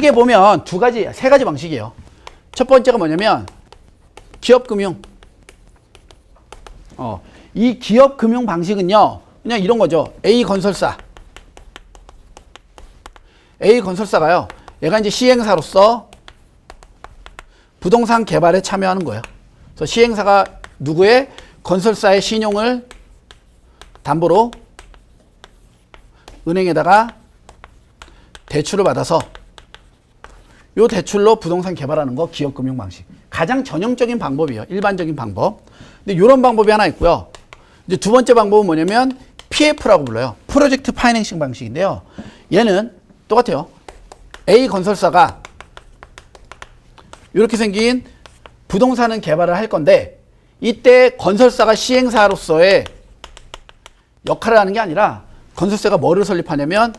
크게 보면 세 가지 방식이에요. 첫 번째가 뭐냐면 기업금융. 이 기업금융 방식은요, 그냥 이런 거죠. A건설사가요, 얘가 이제 시행사로서 부동산 개발에 참여하는 거예요. 그래서 시행사가 누구의 건설사의 신용을 담보로 은행에다가 대출을 받아서 요 대출로 부동산 개발하는 거 기업금융 방식. 가장 전형적인 방법이에요. 일반적인 방법. 근데 이런 방법이 하나 있고요. 이제 두 번째 방법은 뭐냐면 PF라고 불러요. 프로젝트 파이낸싱 방식인데요. 얘는 똑같아요. A 건설사가 이렇게 생긴 부동산은 개발을 할 건데 이때 건설사가 시행사로서의 역할을 하는 게 아니라 건설사가 뭐를 설립하냐면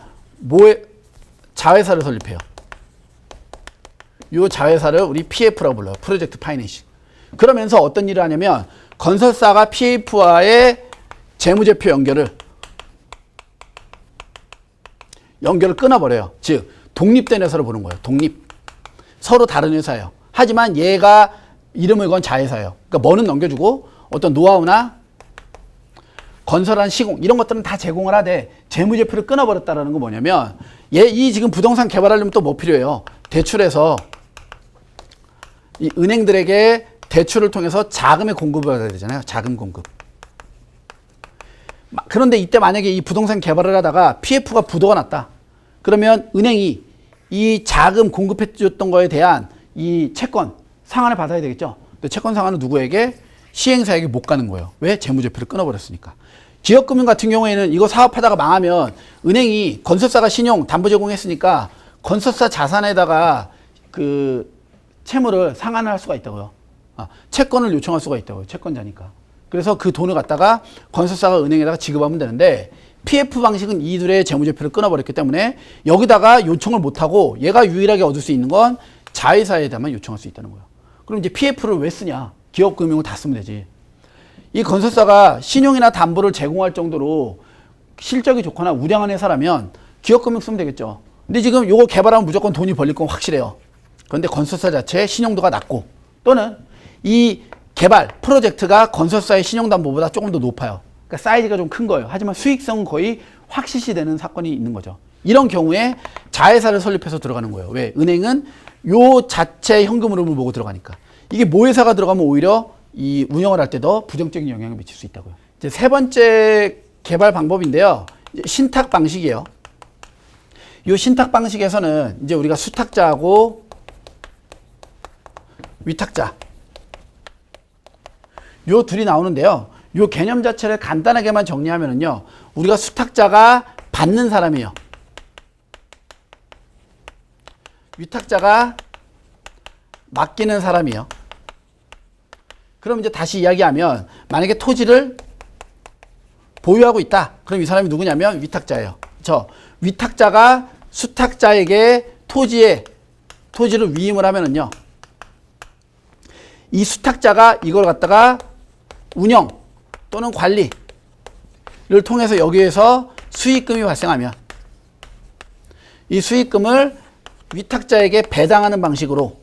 자회사를 설립해요. 이 자회사를 우리 PF라고 불러요. 프로젝트 파이낸싱. 그러면서 어떤 일을 하냐면 건설사가 PF와의 재무제표 연결을 끊어버려요. 즉 독립된 회사로 보는 거예요. 독립. 서로 다른 회사예요. 하지만 얘가 이름을 건 자회사예요. 그러니까 뭐는 넘겨주고 어떤 노하우나 건설한 시공 이런 것들은 다 제공을 하되 재무제표를 끊어버렸다라는 건 뭐냐면 이 지금 부동산 개발하려면 또 뭐 필요해요? 대출해서 이 은행들에게 대출을 통해서 자금의 공급을 받아야 되잖아요. 자금 공급. 그런데 이때 만약에 이 부동산 개발을 하다가 PF가 부도가 났다. 그러면 은행이 이 자금 공급해 줬던 거에 대한 이 채권 상환을 받아야 되겠죠. 근데 채권 상환은 누구에게? 시행사에게 못 가는 거예요. 왜? 재무제표를 끊어버렸으니까. 기업금융 같은 경우에는 이거 사업하다가 망하면 은행이 건설사가 신용 담보 제공했으니까 건설사 자산에다가 그 채무를 상환을 할 수가 있다고요. 채권을 요청할 수가 있다고요. 채권자니까. 그래서 그 돈을 갖다가 건설사가 은행에다가 지급하면 되는데 PF 방식은 이들의 재무제표를 끊어버렸기 때문에 여기다가 요청을 못하고 얘가 유일하게 얻을 수 있는 건 자회사에다만 요청할 수 있다는 거예요. 그럼 이제 PF를 왜 쓰냐? 기업금융을 다 쓰면 되지. 이 건설사가 신용이나 담보를 제공할 정도로 실적이 좋거나 우량한 회사라면 기업금융 쓰면 되겠죠. 근데 지금 요거 개발하면 무조건 돈이 벌릴 건 확실해요. 그런데 건설사 자체의 신용도가 낮고 또는 이 개발 프로젝트가 건설사의 신용담보보다 조금 더 높아요. 그러니까 사이즈가 좀 큰 거예요. 하지만 수익성은 거의 확실시되는 사건이 있는 거죠. 이런 경우에 자회사를 설립해서 들어가는 거예요. 왜? 은행은 요 자체 현금 흐름을 보고 들어가니까. 이게 모회사가 들어가면 오히려 이 운영을 할 때 더 부정적인 영향을 미칠 수 있다고요. 이제 세 번째 개발 방법인데요. 신탁 방식이에요. 이 신탁 방식에서는 이제 우리가 수탁자하고 위탁자 요 둘이 나오는데요. 요 개념 자체를 간단하게만 정리하면은요. 우리가 수탁자가 받는 사람이에요. 위탁자가 맡기는 사람이에요. 그럼 이제 다시 이야기하면 만약에 토지를 보유하고 있다. 그럼 이 사람이 누구냐면 위탁자예요. 위탁자가 수탁자에게 토지를 위임을 하면은요. 이 수탁자가 이걸 갖다가 운영 또는 관리를 통해서 여기에서 수익금이 발생하면 이 수익금을 위탁자에게 배당하는 방식으로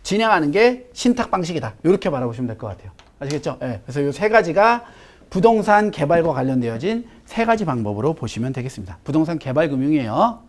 진행하는 게 신탁 방식이다. 이렇게 바라보시면 될 것 같아요. 아시겠죠? 네. 그래서 이 세 가지가 부동산 개발과 관련되어진 세 가지 방법으로 보시면 되겠습니다. 부동산 개발 금융이에요.